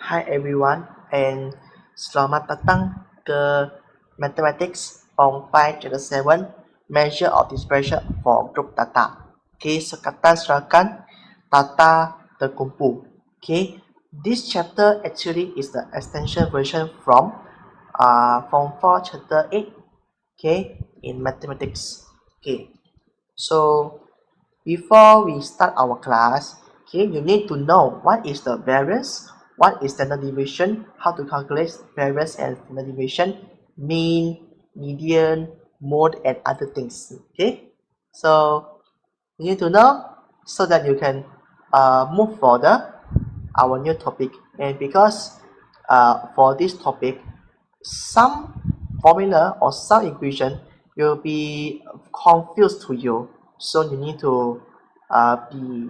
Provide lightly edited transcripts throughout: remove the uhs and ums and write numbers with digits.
Hi everyone and selamat datang ke Mathematics Form 5 Chapter 7 Measure of Dispersion for Group Data. Okay, Sukatan, Serakan, Data Terkumpul. Okay, this chapter actually is the extension version from Form 4 Chapter 8. Okay, in Mathematics. Okay, so before we start our class, okay, you need to know what is the variance, what is standard deviation, how to calculate variance and standard deviation, mean, median, mode, and other things. Okay, so you need to know so that you can move further our new topic. And because for this topic, some formula or some equation will be confused to you, so you need to be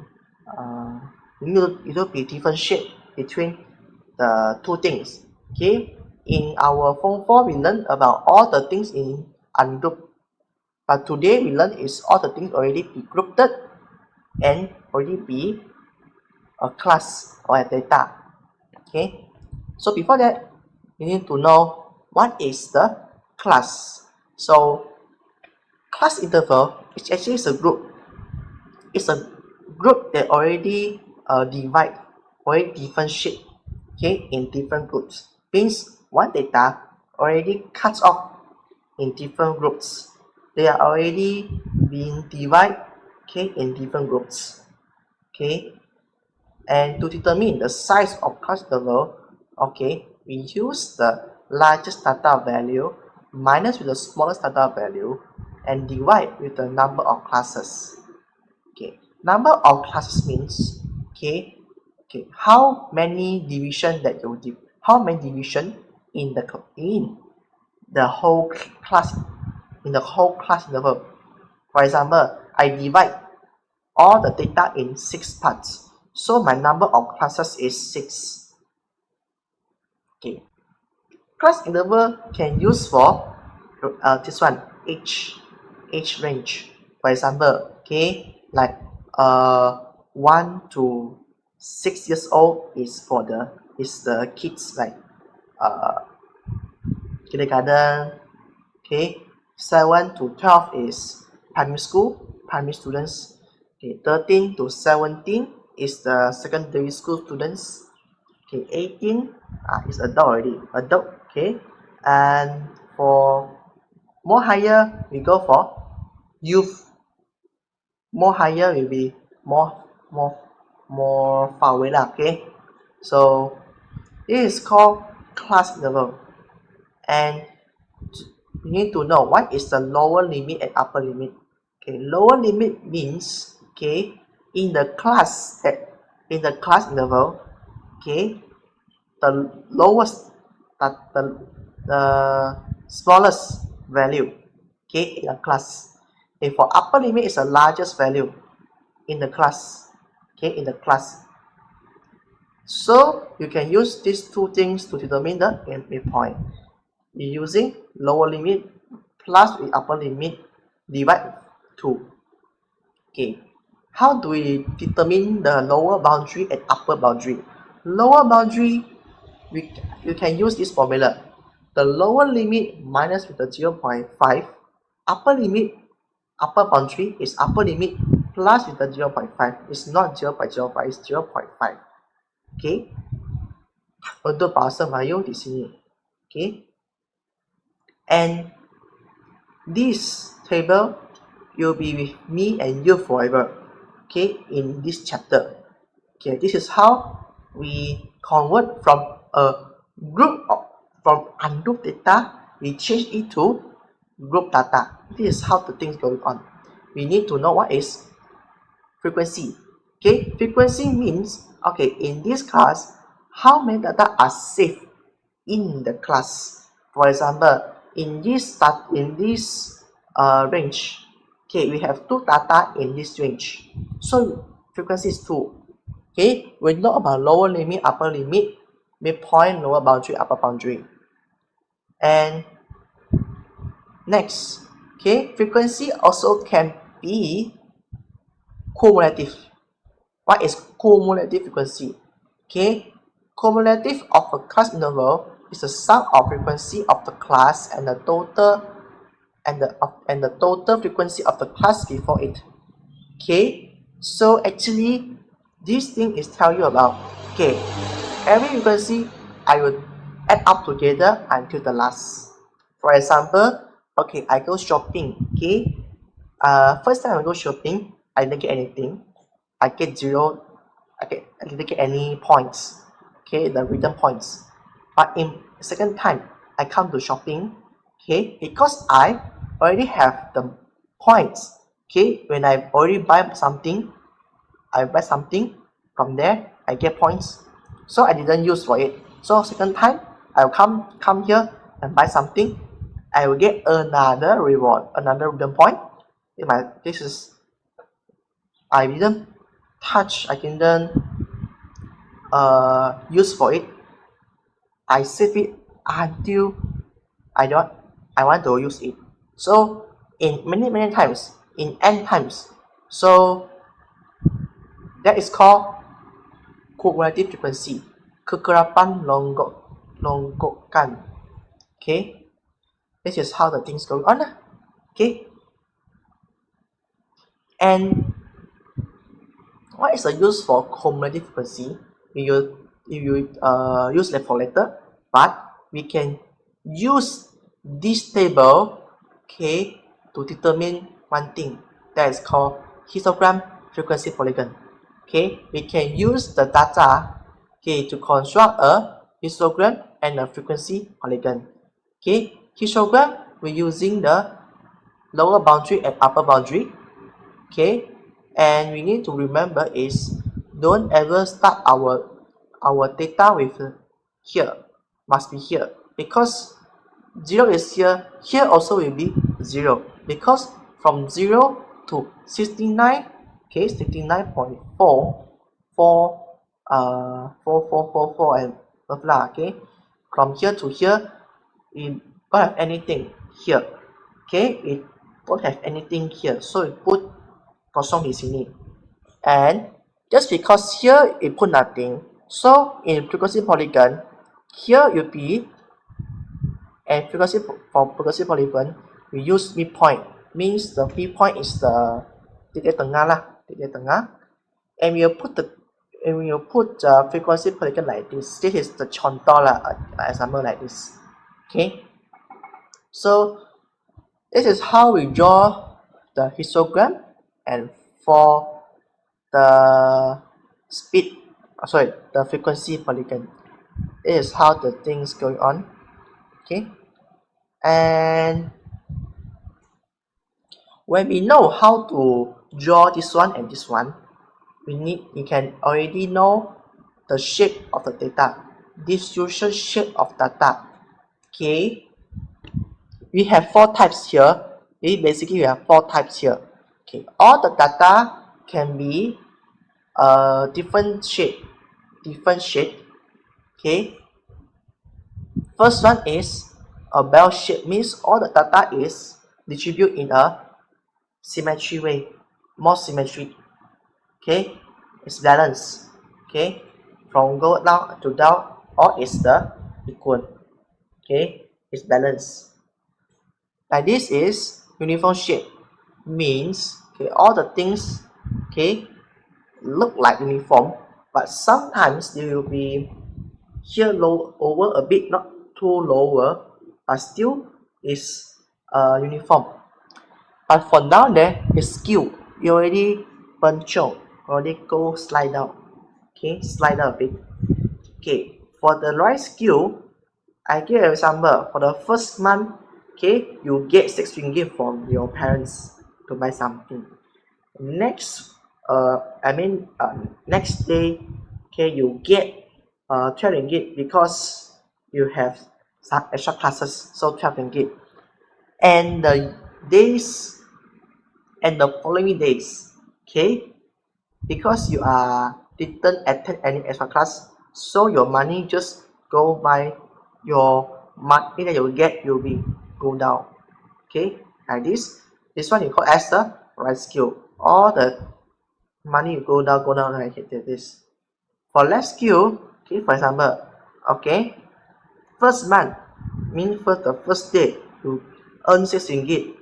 you need to be differentiate between the two things. Okay, in our form 4 we learn about all the things in ungroup, but today we learn is all the things already be grouped and already be a class or a data. Okay, so before that you need to know what is the class. So class interval is actually a group. It's a group that already divide, already differentiate, okay, in different groups. Means one data already cuts off in different groups. They are already being divided, okay, in different groups. Okay, and to determine the size of class interval, okay, we use the largest data value minus with the smallest data value and divide with the number of classes. Okay, number of classes means how many division that you how many division in the whole class interval. For example, I divide all the data in 6 parts, so my number of classes is 6. Okay, class interval can use for this one age range. For example, okay, like 1 to 6 years old is for the kids, like kindergarten. Okay, 7 to 12 is primary students. Okay, 13 to 17 is the secondary school students. Okay, 18 is adult. Okay, and for more higher we go for youth. More higher will be more far away lah. Okay, so this is called class interval, and you need to know what is the lower limit and upper limit. Okay, lower limit means, okay, in the class interval, okay, the lowest the smallest value, okay, in a class. Okay, for upper limit is the largest value in the class, okay, in the class. So you can use these two things to determine the midpoint. Using lower limit plus with upper limit divide 2. Okay, how do we determine the lower boundary and upper boundary? Lower boundary, you can use this formula. The lower limit minus with the 0.5, upper boundary is upper limit plus with the 0.5. It's not 0.05, it's 0.5. Okay, untuk bahasa Melayu di sini. Okay, and this table will be with me and you forever, okay, in this chapter. Okay, this is how we convert from a from ungroup data, we change it to group data. This is how the things going on. We need to know what is frequency. Okay, frequency means, okay, in this class, how many data are saved in the class. For example, in this range, okay, we have 2 data in this range, so frequency is 2. Okay, we know about lower limit, upper limit, midpoint, lower boundary, upper boundary. And next, okay, frequency also can be cumulative. What is cumulative frequency? Okay, Cumulative of a class interval is the sum of frequency of the class and the total frequency of the class before it. Okay, so actually this thing is tell you about, okay, every frequency I will add up together until the last. For example, okay, I go shopping. Okay, first time I go shopping, I didn't get anything. I get zero. I didn't get any points. Okay, the return points. But in second time, I come to shopping. Okay, because I already have the points. Okay, when I already buy something, from there I get points. So I didn't use for it. So second time, I'll come here and buy something. I will get another reward, another return point. This is I didn't touch. I didn't use for it. I save it until I want to use it. So in many times, in n times. So that is called cumulative frequency. Kekerapan longgokan. Okay, this is how the things going on. Okay, and what is the use for cumulative frequency? If you use that for later, but we can use this table, okay, to determine one thing that is called histogram frequency polygon. Okay, we can use the data, okay, to construct a histogram and a frequency polygon. Okay, histogram we're using the lower boundary and upper boundary. Okay, and we need to remember is don't ever start our data with here, must be here, because 0 is here, here also will be 0, because from 0 to 69, okay, 69.44 and blah blah. Okay, from here to here we don't have anything here. Okay, we don't have anything here, so we put kosong di sini. And just because here it put nothing, so in frequency polygon, here will be, and for frequency polygon, we use midpoint. Means the midpoint is the titik tengah lah, titik tengah. And we will put the frequency polygon like this. This is the contour lah, example like this. Okay. So this is how we draw the histogram. And for the the frequency polygon, this is how the things going on. Okay, and when we know how to draw this one and this one, we can already know the shape of the data, distribution shape of data. Okay, we have 4 types here. Basically we have 4 types here. Okay, all the data can be different shape. Okay, first one is a bell shape, means all the data is distributed in a symmetry way, more symmetry. Okay, it's balanced. Okay, from go down to down, all is the equal. Okay, it's balanced. Like this is uniform shape, means okay, all the things, okay, look like uniform, but sometimes they will be here low over a bit, not too lower, but still is uniform. But for down there is skew. You already pencil, already go slide down. Okay, slide down a bit. Okay, for the right skew, I give an example. For the first month, okay, you get 6 ringgit from your parents to buy something. Next next day, okay, you get 12 ringgit because you have some extra classes, so 12 ringgit. And the days and the following days, okay, because you didn't attend any extra class, so your money just go by your money that you get will be go down. Okay, like this one you call as the right skew. All the money go down like this. For left skew, Okay, for example, okay, first month means the first day you earn 6 ringgit.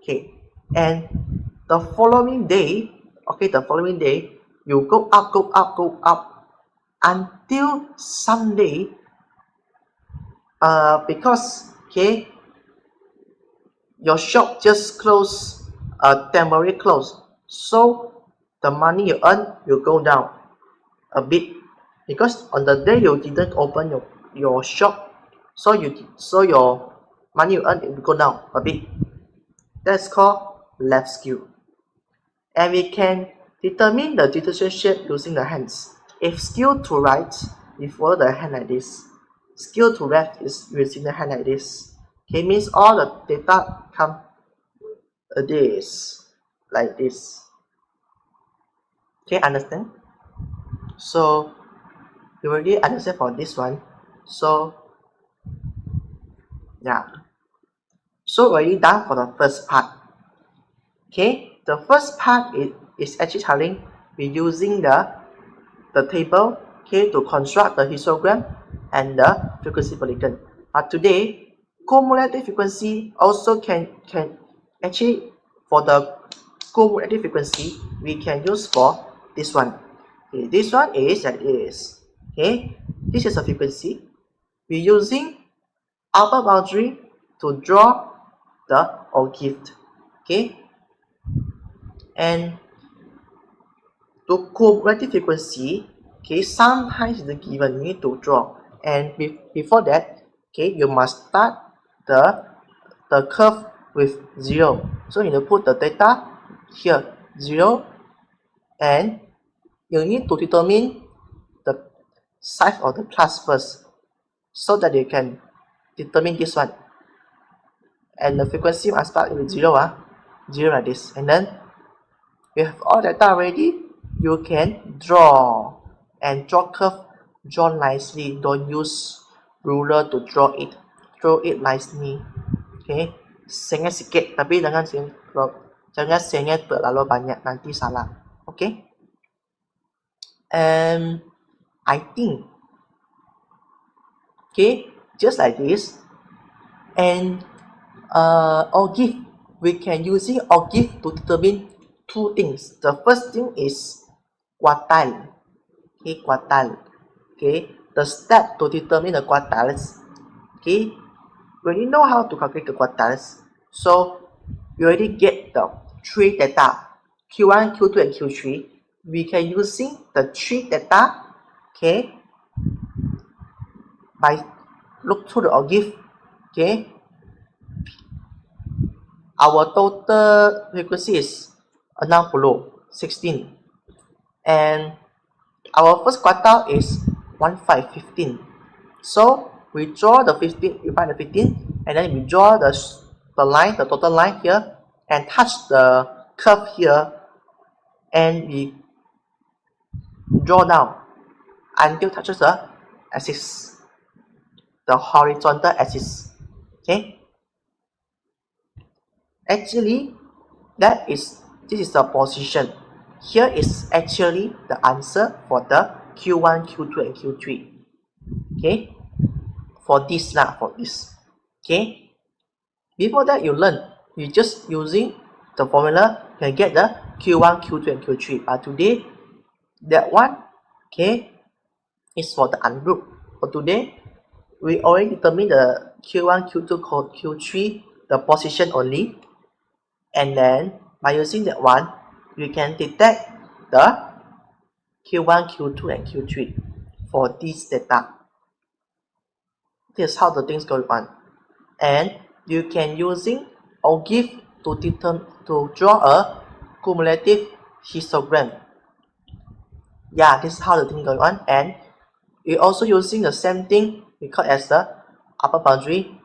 Okay, and the following day, you go up until someday, because okay, your shop just close, temporary close, so the money you earn will go down a bit, because on the day you didn't open your shop, so your money you earn will go down a bit. That's called left skew. And we can determine the detection shape using the hands. If skew to right, we follow the hand like this. Skew to left is using the hand like this. Okay, means all the data come this, like this. Okay, understand? So you already understand for this one. So yeah. So already done for the first part. Okay, the first part is actually telling we using the table, okay, to construct the histogram and the frequency polygon. But today, cumulative frequency also can actually, for the cumulative frequency we can use for this one. Okay, this one is like this. Okay, this is a frequency. We're using upper boundary to draw the or gift. Okay, and to cumulative frequency, okay, sometimes the given you need to draw, and before that, okay, you must start the curve with 0. So you need to put the data here 0, and you need to determine the size of the class first, so that you can determine this one. And the frequency must start with 0, 0 like this, and then you have all data ready. You can draw and draw curve, draw nicely. Don't use ruler to draw it. Draw it nicely. Okay, sengit sikit, tapi jangan sengit terlalu banyak, nanti salah. Okay, and I think, okay, just like this, and or give, we can using or give to determine two things. The first thing is quartile. Okay, quartile. Okay, the step to determine the quartiles. Okay, when you know how to calculate the quartiles, so you already get the three data, Q1, Q2, and Q3. We can using the three data, okay, by look through the or give. Okay, our total frequency is 16, and our first quartile is 15. So we draw the 15, we find the 15, and then we draw the line, the total line here, and touch the curve here, and we draw down until touches the axis, the horizontal axis. Okay, actually this is the position. Here is actually the answer for the Q1, Q2, and Q3. Okay, for this. Okay, before that you learn, you just using the formula can get the Q1, Q2, and Q3. But today, that one, okay, is for the ungroup. For today, we already determine the Q1, Q2, Q3, the position only, and then by using that one, we can detect the Q1, Q2, and Q3 for this data. This is how the things go on, and you can using or give to draw a cumulative histogram. Yeah, this is how the thing going on, and we also using the same thing we call as the upper boundary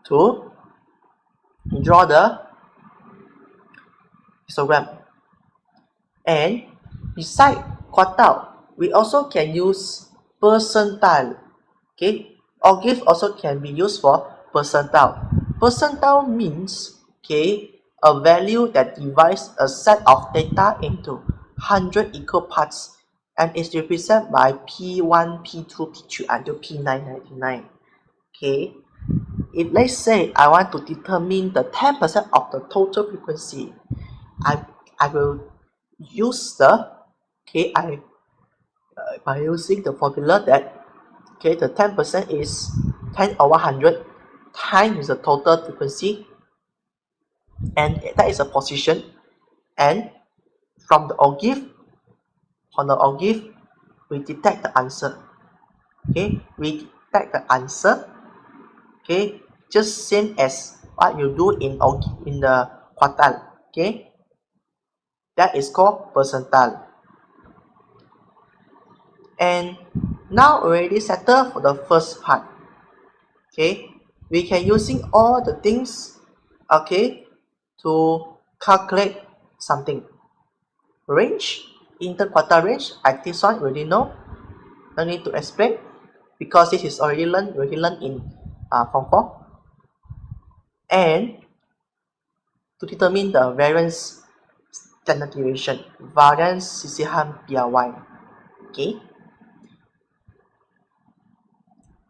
to draw the histogram. And beside quartile, we also can use percentile. Okay, or give also can be used for percentile. Percentile means, okay, a value that divides a set of data into 100 equal parts and it's represented by P1, P2, P3 until P999. Okay, if let's say I want to determine the 10% of the total frequency, I will use the by using the formula that the 10% is 10 over 100 times the total frequency, and that is a position, and from the octave we detect the answer. We detect the answer, just same as what you do in the quartile. That is called percentile. And now already settled for the first part. We can using all the things to calculate something. Range, interquartile range, this one already know, no need to explain because this is already learned in Form 4. And to determine the variance standard deviation, variance sisihan PRY.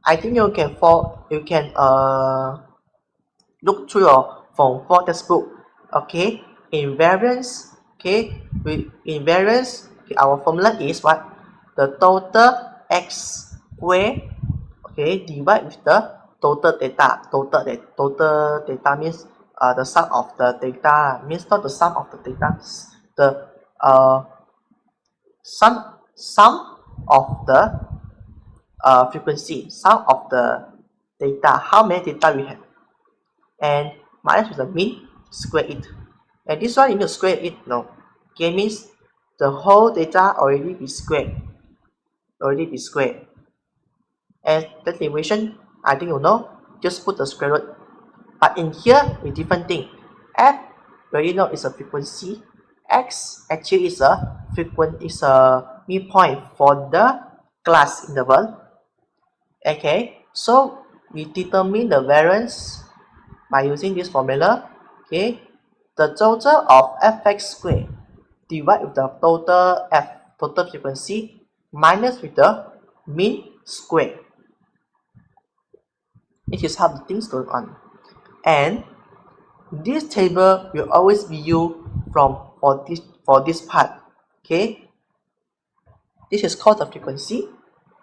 I think you can look through your Form 4 textbook. In variance, in variance, our formula is what? The total x square, divide with the total data. Total data means the sum of the data, means not the sum of the data, the sum of the frequency, sum of the data, how many data we have, and minus with the mean, square it. And this one you need to square it, no. Means the whole data already be squared. And that derivation, I think you know, just put the square root. But in here, with different thing. F, already know is a frequency. X actually is a midpoint for the class interval. So we determine the variance by using this formula. The total of fx squared divided with the total frequency, minus with the mean square. It is how the things going on. And this table will always be used for this part. This is called the frequency.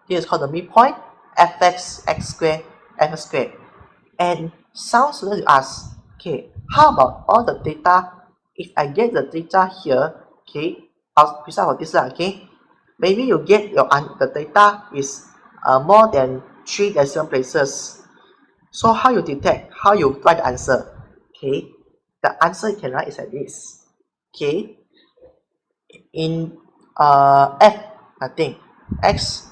This is called the midpoint. Fx x squared, f squared. And some students ask, how about all the data? If I get the data here, besides for this, maybe you get the data is more than 3 decimal places. So how you detect? How you write the answer? The answer you can write is like this. In f, nothing. X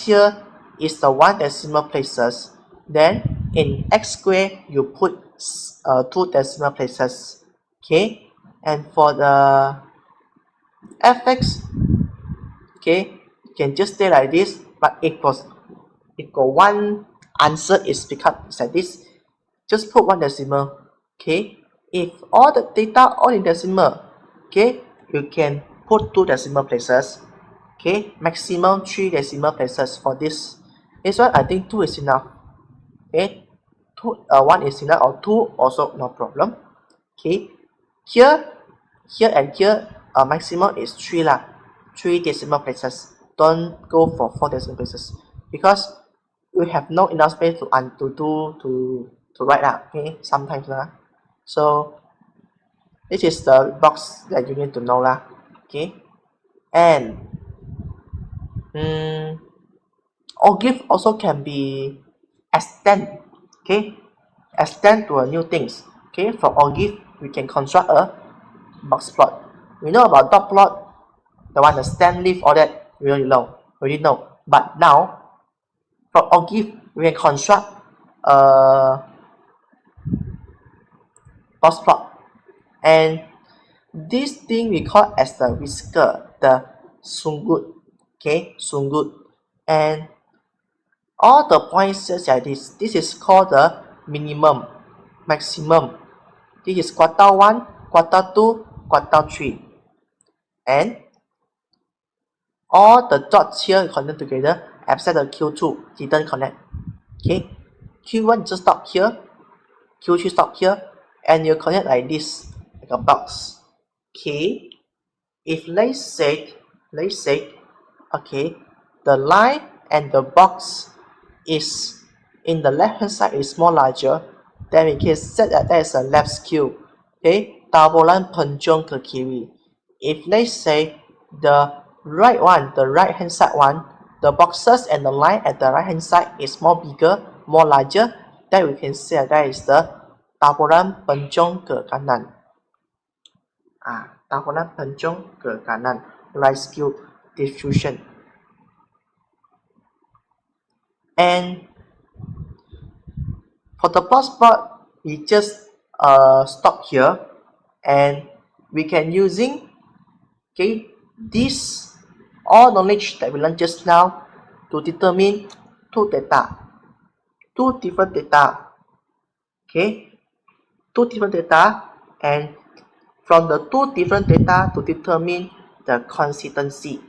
here is the 1 decimal places. Then in x squared you put 2 decimal places. And for the fx, you can just stay like this, but equal one answer is becomes like this. Just put 1 decimal. If all the data all in decimal, you can put 2 decimal places. Maximum 3 decimal places for this. This one I think 2 is enough. 1 is enough, or 2 also no problem. Here and here maximum is 3 lah. 3 decimal places. Don't go for 4 decimal places because we have no enough space to write lah. Sometimes lah. So this is the box that you need to know lah. And octave also can be extend. Extend to a new things. From octave we can construct a box plot. We know about dot plot, the one the stem leaf, all that we already know. But now from octave we can construct a box plot. And this thing we call as the whisker, the sungut. Sungut. And all the points just like this. This is called the minimum, maximum. This is quartile 1, quartile 2, quartile 3. And all the dots here connect together except the Q2 didn't connect. Okay, Q1 just stop here, Q3 stop here, and you connect like this, like a box. Okay, if let's say, okay, the line and the box is in the left hand side is more larger, then we can set that as a left skew. Okay, tabulan penjung ke kiri. If let's say the right one, the right hand side one, the boxes and the line at the right hand side is more bigger, more larger, then we can say that is the tabulan penjung ke kanan. Tabulan penjung ke kanan, right skew distribution. And for the plus part, we just stop here, and we can using this all knowledge that we learned just now to determine two different data. Two different data, and from the two different data to determine the consistency.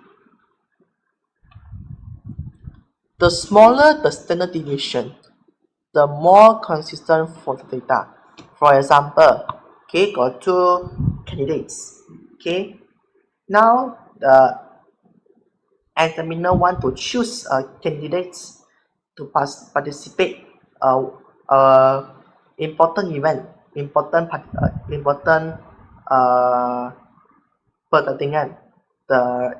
The smaller the standard deviation, the more consistent for the data. For example, got two candidates. Now the examiner want to choose candidates to participate important event, important pertandingan, the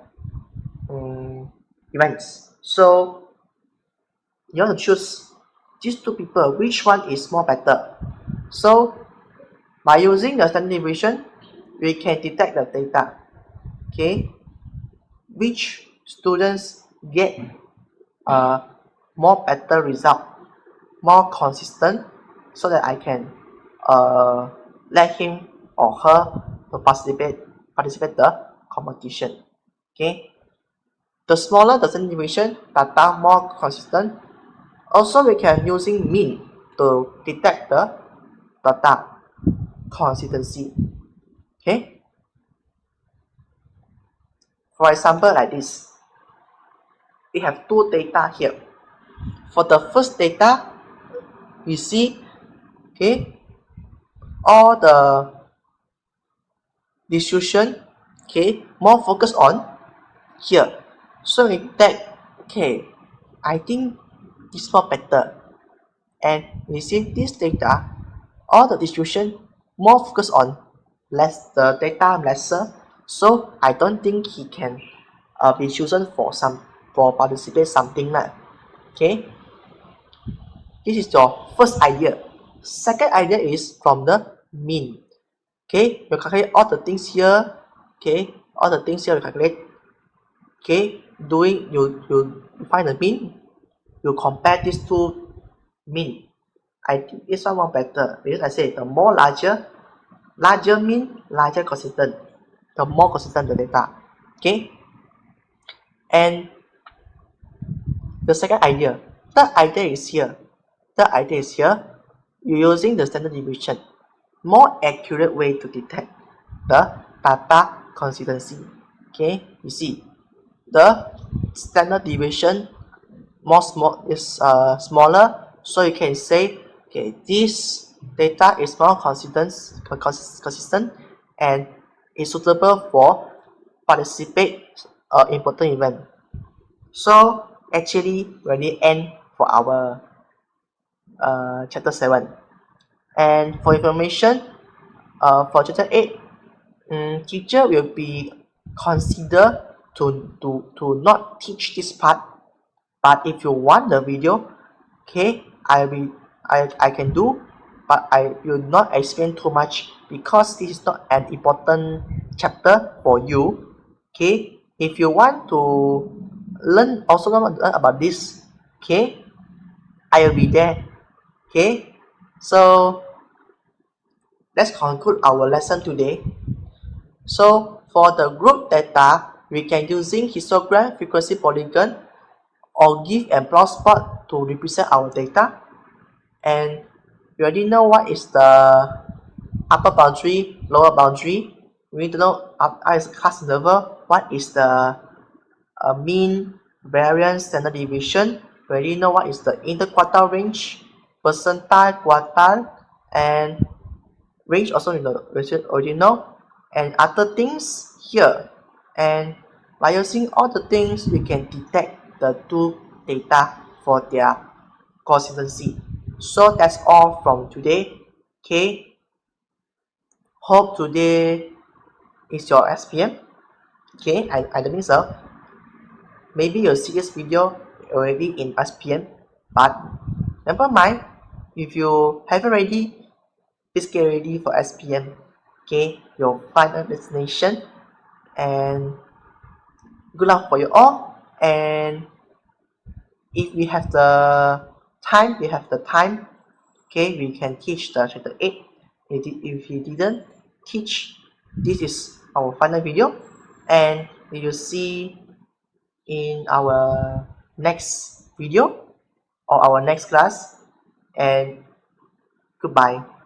events. So you want to choose these two people, which one is more better. So by using the standard deviation, we can detect the data. Which students get more better result, more consistent, so that I can let him or her to participate the competition. The smaller the standard deviation, data more consistent. Also, we can using mean to detect the data consistency. For example, like this, we have two data here. For the first data, we see all the distribution more focused on here. So we take I think this more better, and we see this data, all the distribution more focused on the data lesser, so I don't think he can be chosen for participate something like. This is your first idea. Second idea is from the mean. You calculate all the things here. All the things here you calculate. Doing you find the mean. You compare these two mean. I think this one more better because I say the more larger mean, larger consistent. The more consistent the data. And the second idea. Third idea is here. You're using the standard deviation, more accurate way to detect the data consistency. You see the standard deviation is smaller, so you can say this data is more consistent and is suitable for participate important event. So actually we're the end for our chapter 7, and for information for chapter 8, teacher will be consider to not teach this part, but if you want the video, I can do, but I will not explain too much because this is not an important chapter for you. If you want to learn about this, I will be there. So let's conclude our lesson today. So for the group data, we can using histogram, frequency polygon, or give and plot spot to represent our data. And we already know what is the upper boundary, lower boundary. We need to know as class level what is the mean, variance, standard deviation. We already know what is the interquartile range, percentile, quartile, and range also you know, already know, and other things here. And by using all the things, we can detect the two data for their consistency. So that's all from today. Okay, hope today is your SPM. Okay, I don't think so. Maybe you'll see this video already in SPM, but never mind. If you haven't already, please get ready for SPM. Okay, your final destination, and good luck for you all. And if we have the time, okay, we can teach the chapter 8. If you didn't teach, this is our final video, and we will see in our next video or our next class, and goodbye.